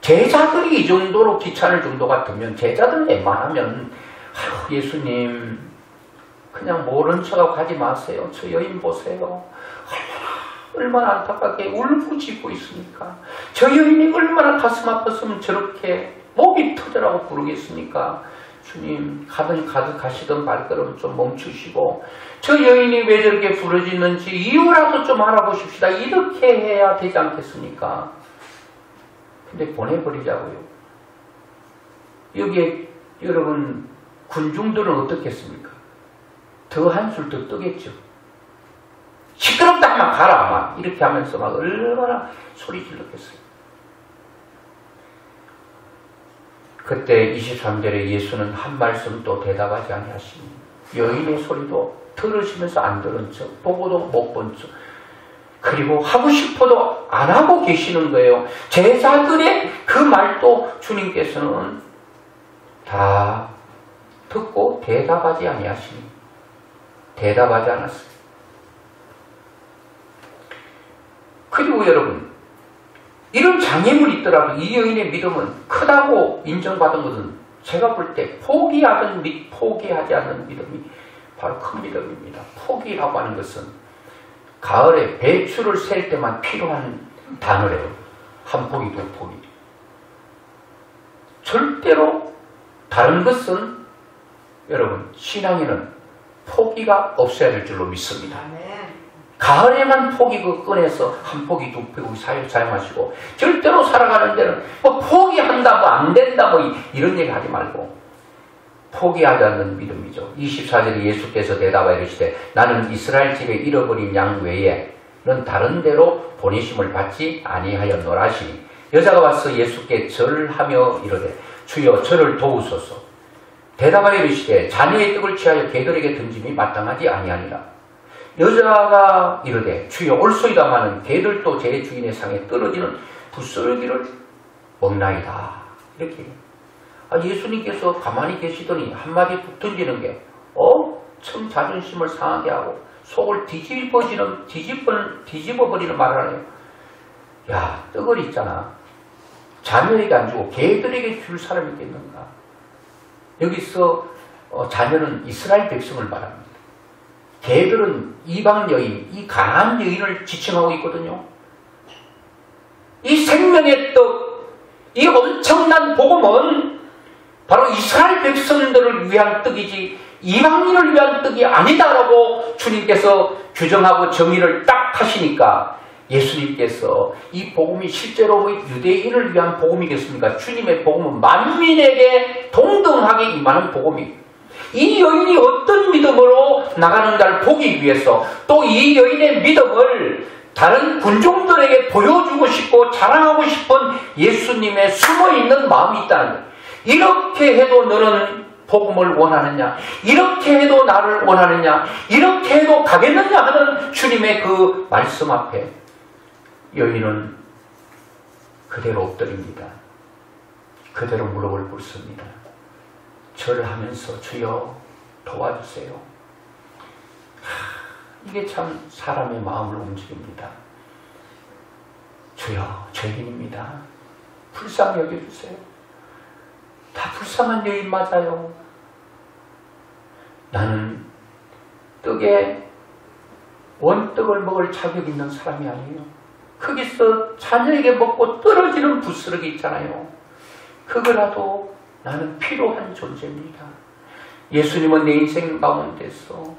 A: 제자들이 이 정도로 귀찮을 정도 같으면 제자들 웬만하면 예수님 그냥 모른 척하고 가지 마세요. 저 여인 보세요. 얼마나 안타깝게 울부짖고 있습니까? 저 여인이 얼마나 가슴 아팠으면 저렇게 목이 터져라고 부르겠습니까? 주님 가시던 발걸음 좀 멈추시고 저 여인이 왜 저렇게 부르짖는지 이유라도 좀 알아보십시다. 이렇게 해야 되지 않겠습니까? 근데 보내버리자고요. 여기에 여러분 군중들은 어떻겠습니까? 더 한술 더 뜨겠죠. 시끄럽다 하면 가라 막 이렇게 하면서 막 얼마나 소리 질렀겠어요. 그때 23절에 예수는 한 말씀 또 대답하지 아니하시니 여인의 소리도 들으시면서 안 들은 척 보고도 못 본 척 그리고 하고 싶어도 안 하고 계시는 거예요. 제자들의 그 말도 주님께서는 다 듣고 대답하지 아니하시니 대답하지 않았어요. 그리고 여러분 이런 장애물이 있더라도 이 여인의 믿음은 크다고 인정받은 것은 제가 볼 때 포기하든 포기하지 않는 믿음이 바로 큰 믿음입니다. 포기라고 하는 것은 가을에 배추를 셀 때만 필요한 단어래요. 한 포기 두 포기. 절대로 다른 것은 여러분 신앙에는 포기가 없어야 될 줄로 믿습니다. 가을에만 포기 꺼내서 한 포기 두 포기 사용하시고 절대로 살아가는 데는 뭐 포기한다 뭐 안 된다 뭐 이런 얘기 하지 말고 포기하지 않는 믿음이죠. 24절에 예수께서 대답하여 이르시되 나는 이스라엘 집에 잃어버린 양 외에는 다른 데로 보내심을 받지 아니하였노라 하시니 여자가 와서 예수께 절하며 이르되 주여 저를 도우소서. 대답하여 이르시되 자네의 떡을 취하여 개들에게 던짐이 마땅하지 아니하니라. 여자가 이르되 주여 옳소이다마는 개들도 제 주인의 상에 떨어지는 부스러기를 먹나이다. 이렇게 예수님께서 가만히 계시더니 한마디 던지는 게 참 자존심을 상하게 하고 속을 뒤집어버리는 말을 하네요. 야, 떡을 있잖아. 자녀에게 안 주고 개들에게 줄 사람이 있겠는가? 여기서 자녀는 이스라엘 백성을 말합니다. 개들은 이방 여인, 이 가나안 여인을 지칭하고 있거든요. 이 생명의 떡, 이 엄청난 복음은 바로 이스라엘 백성들을 위한 떡이지 이방인을 위한 떡이 아니다라고 주님께서 규정하고 정의를 딱 하시니까 예수님께서 이 복음이 실제로 유대인을 위한 복음이겠습니까? 주님의 복음은 만민에게 동등하게 임하는 복음입니다. 이 여인이 어떤 믿음으로 나가는가를 보기 위해서 또 이 여인의 믿음을 다른 군종들에게 보여주고 싶고 자랑하고 싶은 예수님의 숨어있는 마음이 있다는 거예요. 이렇게 해도 너는 복음을 원하느냐? 이렇게 해도 나를 원하느냐? 이렇게 해도 가겠느냐? 하는 주님의 그 말씀 앞에 여인은 그대로 엎드립니다. 그대로 무릎을 꿇습니다. 절하면서 주여 도와주세요. 이게 참 사람의 마음을 움직입니다. 주여 죄인입니다. 불쌍히 여겨주세요. 다 불쌍한 여인 맞아요. 나는 떡에 원떡을 먹을 자격 있는 사람이 아니에요. 거기서 자녀에게 먹고 떨어지는 부스러기 있잖아요. 그거라도 나는 필요한 존재입니다. 예수님은 내 인생 가운데서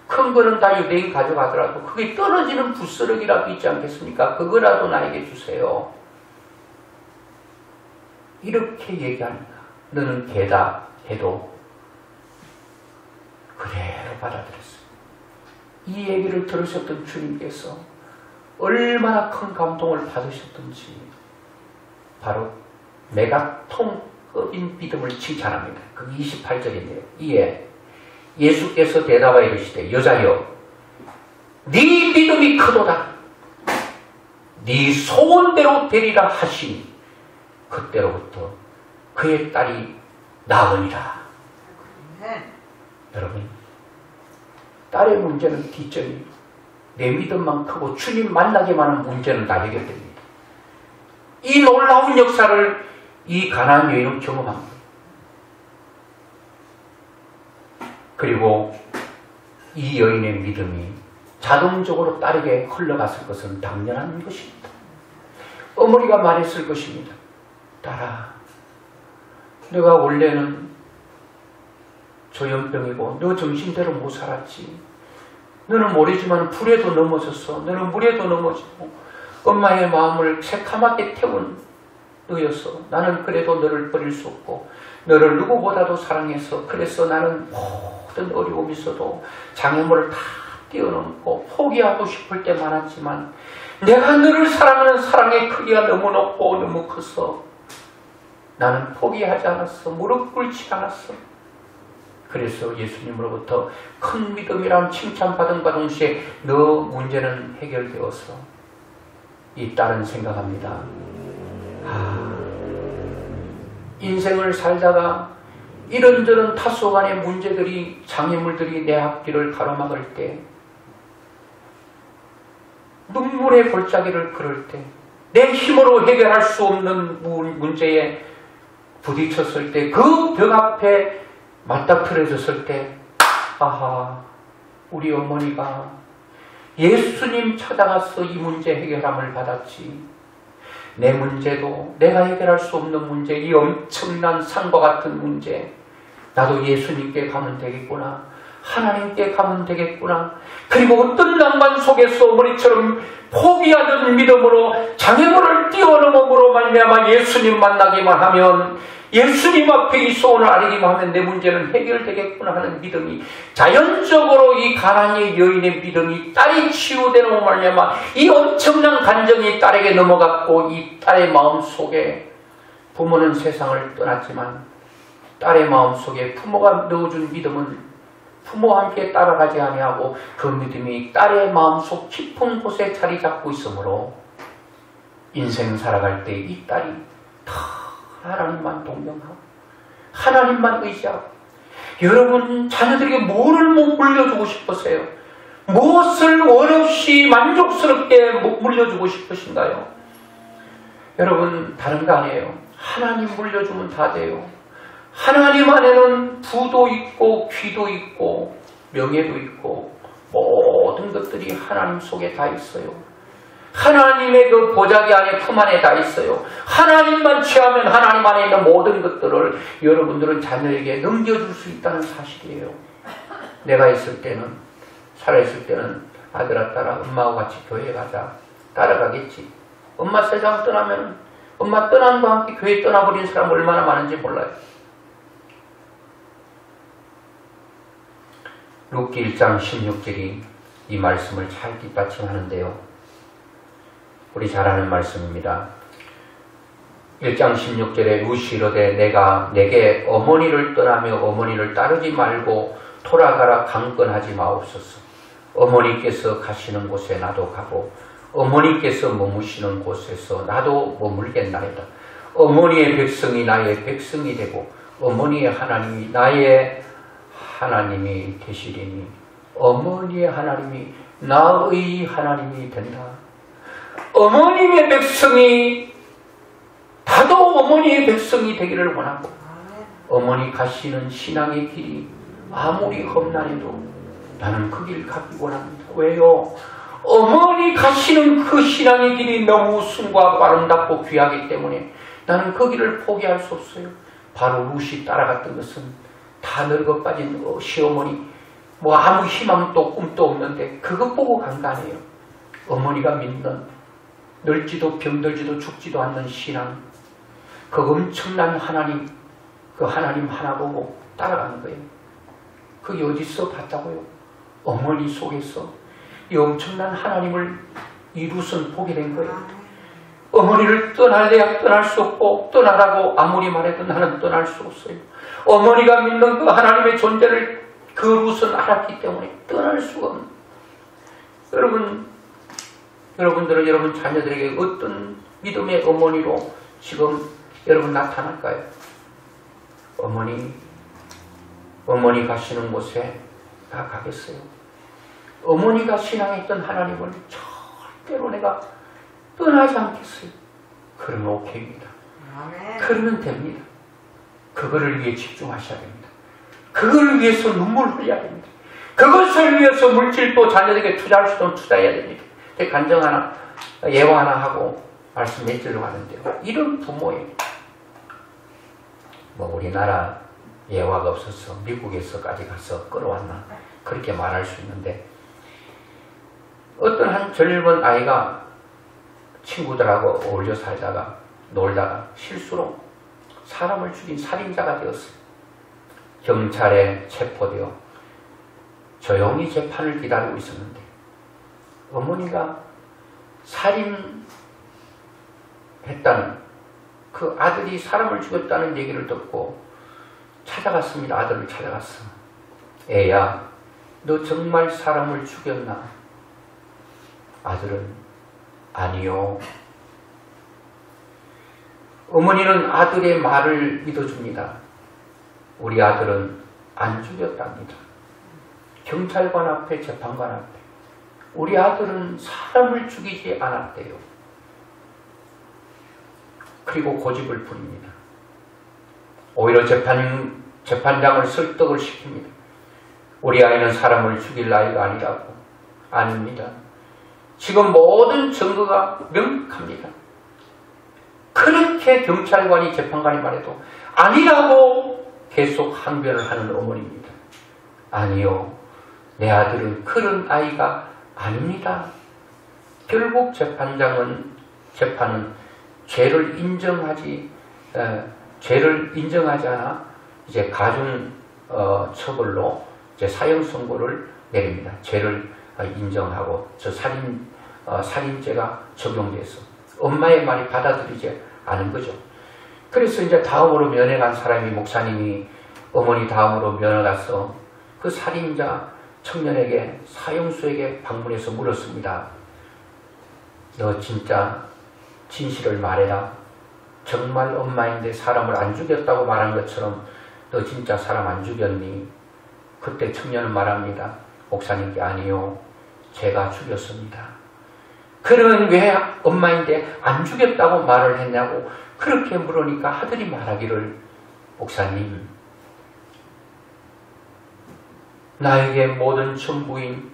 A: 큰 거는 다 유대인 가져가더라도 그게 떨어지는 부스러기라도 있지 않겠습니까? 그거라도 나에게 주세요. 이렇게 얘기합니다. 너는 개다 해도 그대로 받아들였어요. 이 얘기를 들으셨던 주님께서 얼마나 큰 감동을 받으셨던지 바로 메가톤급인 믿음을 칭찬합니다. 그 28절인데요. 이에 예수께서 대답하여 이르시되 여자여 네 믿음이 크도다. 네 소원대로 되리라 하시니 그때로부터 그의 딸이 나으니라. 여러분, 딸의 문제는 뒷전이에요. 내 믿음만 크고 주님 만나기만 하는 문제는 다 해결됩니다. 이 놀라운 역사를 이 가나안 여인은 경험한 거예요. 그리고 이 여인의 믿음이 자동적으로 딸에게 흘러갔을 것은 당연한 것입니다. 어머니가 말했을 것입니다. 딸아, 내가 원래는 조현병이고 너 정신대로 못 살았지. 너는 모르지만 불에도 넘어졌어. 너는 물에도 넘어지고 엄마의 마음을 새카맣게 태운 너였어. 나는 그래도 너를 버릴 수 없고 너를 누구보다도 사랑해서 그래서 나는 모든 어려움이 있어도 장애물을 다 뛰어넘고 포기하고 싶을 때 많았지만 내가 너를 사랑하는 사랑의 크기가 너무 높고 너무 커서 나는 포기하지 않았어. 무릎 꿇지 않았어. 그래서 예수님으로부터 큰 믿음이란 칭찬받은과 동시에 너 문제는 해결되어서 이 딸은 생각합니다. 인생을 살다가 이런저런 다소간의 문제들이 장애물들이 내 앞길을 가로막을 때 눈물의 골짜기를 걸을 때 내 힘으로 해결할 수 없는 문제에 부딪혔을 때 그 벽 앞에 맞닥뜨려졌을 때 아하 우리 어머니가 예수님 찾아가서 이 문제 해결함을 받았지. 내 문제도 내가 해결할 수 없는 문제, 이 엄청난 산과 같은 문제 나도 예수님께 가면 되겠구나. 하나님께 가면 되겠구나. 그리고 어떤 낭만 속에서 어머니처럼 포기하는 믿음으로 장애물을 뛰어넘음으로 말미암아 예수님 만나기만 하면 예수님 앞에 이 소원을 아뢰기만 하면 내 문제는 해결되겠구나 하는 믿음이 자연적으로 이 가난의 여인의 믿음이 딸이 치유되는 말미암아 이 엄청난 간정이 딸에게 넘어갔고 이 딸의 마음속에 부모는 세상을 떠났지만 딸의 마음속에 부모가 넣어준 믿음은 부모와 함께 따라가지 아니하고 그 믿음이 딸의 마음속 깊은 곳에 자리 잡고 있으므로 인생 살아갈 때 이 딸이 다 하나님만 동경하고 하나님만 의지하고 여러분 자녀들에게 뭐를 물려주고 싶으세요? 무엇을 원 없이 만족스럽게 물려주고 싶으신가요? 여러분, 다른 거 아니에요. 하나님 물려주면 다 돼요. 하나님 안에는 부도 있고 귀도 있고 명예도 있고 모든 것들이 하나님 속에 다 있어요. 하나님의 그 보자기 안에 품 안에 다 있어요. 하나님만 취하면 하나님 안에 있는 모든 것들을 여러분들은 자녀에게 넘겨줄 수 있다는 사실이에요. 내가 있을 때는, 살아있을 때는 아들아 딸아 엄마하고 같이 교회에 가자. 따라가겠지. 엄마 세상 떠나면 엄마 떠난 것과 함께 교회 떠나버린 사람 얼마나 많은지 몰라요. 룻기 1장 16절이 이 말씀을 잘 뒷받침하는데요. 우리 잘 아는 말씀입니다. 1장 16절에 룻이 이르되 내가 내게 어머니를 떠나며 어머니를 따르지 말고 돌아가라 강권하지 마옵소서. 어머니께서 가시는 곳에 나도 가고 어머니께서 머무시는 곳에서 나도 머물겠나이다. 어머니의 백성이 나의 백성이 되고 어머니의 하나님이 나의 하나님이 되시리니 어머니의 하나님이 나의 하나님이 된다. 어머님의 백성이 나도 어머니의 백성이 되기를 원하고 어머니 가시는 신앙의 길이 아무리 험난해도 나는 그 길 가기 원합니다. 왜요? 어머니 가시는 그 신앙의 길이 너무 순수하고 아름답고 귀하기 때문에 나는 그 길을 포기할 수 없어요. 바로 룻이 따라갔던 것은 다 늙어 빠진 시어머니, 뭐 아무 희망도 꿈도 없는데 그것 보고 간 거 아니에요. 어머니가 믿는 늙지도 병들지도 죽지도 않는 신앙, 그 엄청난 하나님, 그 하나님 하나 보고 따라가는 거예요. 그게 어디서 봤다고요? 어머니 속에서 이 엄청난 하나님을 이 룻은 보게 된 거예요. 어머니를 떠날래야 떠날 수 없고 떠나라고 아무리 말해도 나는 떠날 수 없어요. 어머니가 믿는 그 하나님의 존재를 그 룻은 알았기 때문에 떠날 수가 없는. 여러분들은 여러분 자녀들에게 어떤 믿음의 어머니로 지금 여러분 나타날까요? 어머니 가시는 곳에 다 가겠어요. 어머니가 신앙했던 하나님을 절대로 내가 떠나지 않겠어요. 그러면 오케이입니다. 그러면 됩니다. 그거를 위해 집중하셔야 됩니다. 그걸 위해서 눈물 흘려야 됩니다. 그것을 위해서 물질도 자녀들에게 투자할 수 있도록 투자해야 됩니다. 간정 하나, 예화 하나 하고 말씀 맺으려고 하는데요. 이런 부모에게 우리나라 예화가 없어서 미국에서까지 가서 끌어왔나 그렇게 말할 수 있는데 어떤 한 젊은 아이가 친구들하고 어울려 살다가 놀다가 실수로 사람을 죽인 살인자가 되었어요. 경찰에 체포되어 조용히 재판을 기다리고 있었는데 어머니가 살인했다는 그 아들이 사람을 죽였다는 얘기를 듣고 찾아갔습니다. 아들을 찾아갔어. 애야, 너 정말 사람을 죽였나? 아들은 아니요. 어머니는 아들의 말을 믿어줍니다. 우리 아들은 안 죽였답니다. 경찰관 앞에 재판관 앞에 우리 아들은 사람을 죽이지 않았대요. 그리고 고집을 부립니다. 오히려 재판장을 설득을 시킵니다. 우리 아이는 사람을 죽일 아이가 아니라고. 아닙니다. 지금 모든 증거가 명확합니다. 그렇게 경찰관이 재판관이 말해도 아니라고 계속 항변을 하는 어머니입니다. 아니요. 내 아들은 그런 아이가 아닙니다. 결국 재판은 죄를 인정하지 않아 이제 가중 처벌로 이제 사형 선고를 내립니다. 죄를 인정하고 저 살인죄가 적용돼서 엄마의 말이 받아들이지 않은 거죠. 그래서 이제 다음으로 면회 간 사람이 목사님이 어머니 다음으로 면회 가서 그 살인자 청년에게 사형수에게 방문해서 물었습니다. 너 진짜 진실을 말해라. 정말 엄마인데 사람을 안 죽였다고 말한 것처럼 너 진짜 사람 안 죽였니? 그때 청년은 말합니다. 목사님께 아니요. 제가 죽였습니다. 그러면 왜 엄마인데 안 죽였다고 말을 했냐고 그렇게 물으니까 아들이 말하기를, 목사님, 나에게 모든 전부인,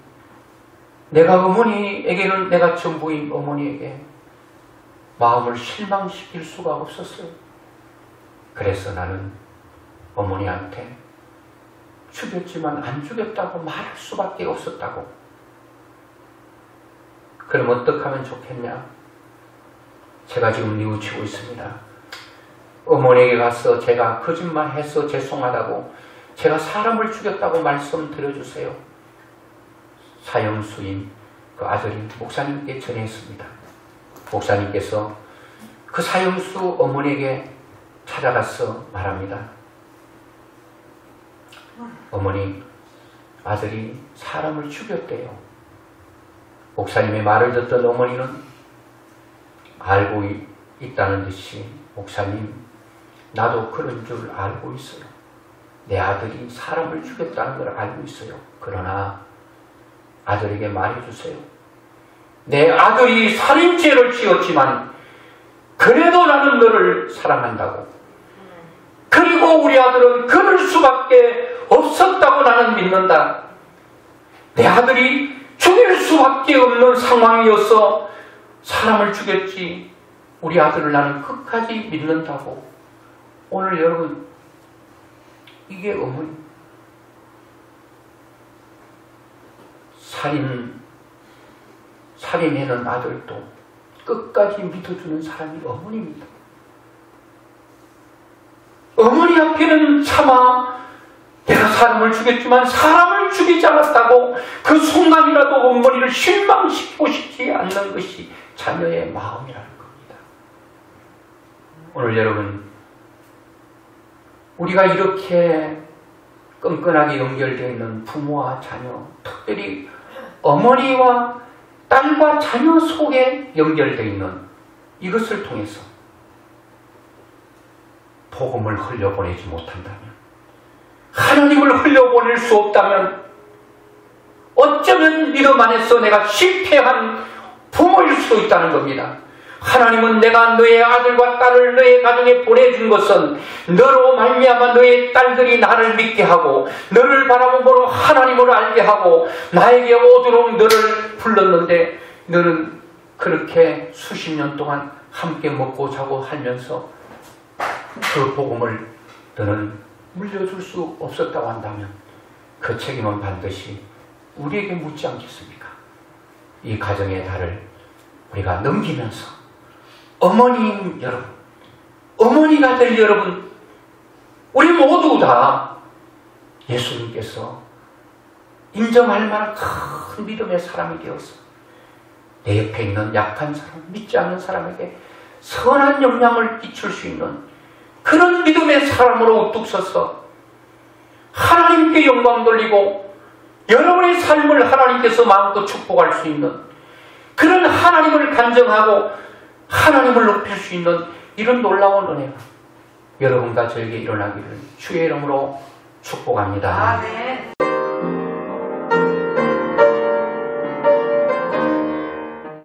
A: 내가 어머니에게는 내가 전부인 어머니에게 마음을 실망시킬 수가 없었어요. 그래서 나는 어머니한테 죽였지만 안 죽였다고 말할 수밖에 없었다고. 그럼 어떻게 하면 좋겠냐? 제가 지금 뉘우치고 있습니다. 어머니에게 가서 제가 거짓말해서 죄송하다고, 제가 사람을 죽였다고 말씀드려주세요. 사형수인 그 아들이 목사님께 전했습니다. 목사님께서 그 사형수 어머니에게 찾아가서 말합니다. 어머니, 아들이 사람을 죽였대요. 목사님의 말을 듣던 어머니는 알고 있다는 듯이, 목사님, 나도 그런 줄 알고 있어요. 내 아들이 사람을 죽였다는 걸 알고 있어요. 그러나 아들에게 말해주세요. 내 아들이 살인죄를 지었지만 그래도 나는 너를 사랑한다고. 그리고 우리 아들은 그럴 수밖에 없었다고 나는 믿는다. 내 아들이 죽일 수밖에 없는 상황이어서 사람을 죽였지, 우리 아들을 나는 끝까지 믿는다고. 오늘 여러분, 이게 어머니, 살인해는 아들도 끝까지 믿어주는 사람이 어머니입니다. 어머니 앞에는 차마 내가 사람을 죽였지만 사람을 죽이지 않았다고 그 순간이라도 어머니를 실망시키고 싶지 않는 것이 자녀의 마음이라는 겁니다. 오늘 여러분, 우리가 이렇게 끈끈하게 연결되어 있는 부모와 자녀, 특별히 어머니와 딸과 자녀 속에 연결되어 있는 이것을 통해서 복음을 흘려보내지 못한다면, 하나님을 흘려보낼 수 없다면, 어쩌면 믿음 안에서 내가 실패한 부모일 수도 있다는 겁니다. 하나님은 내가 너의 아들과 딸을 너의 가정에 보내준 것은 너로 말미암아 너의 딸들이 나를 믿게 하고 너를 바라보므로 하나님을 알게 하고 나에게 오도록 너를 불렀는데, 너는 그렇게 수십 년 동안 함께 먹고 자고 하면서 그 복음을 너는 물려줄 수 없었다고 한다면 그 책임은 반드시 우리에게 묻지 않겠습니까? 이 가정의 달을 우리가 넘기면서 어머니 여러분, 어머니가 될 여러분, 우리 모두 다 예수님께서 인정할 만한 큰 믿음의 사람이 되어서 내 옆에 있는 약한 사람, 믿지 않는 사람에게 선한 영향을 끼칠 수 있는 그런 믿음의 사람으로 우뚝 서서 하나님께 영광 돌리고 여러분의 삶을 하나님께서 마음껏 축복할 수 있는 그런 하나님을 간증하고 하나님을 높일 수 있는 이런 놀라운 은혜가 여러분과 저에게 일어나기를 주의 이름으로 축복합니다. 아멘.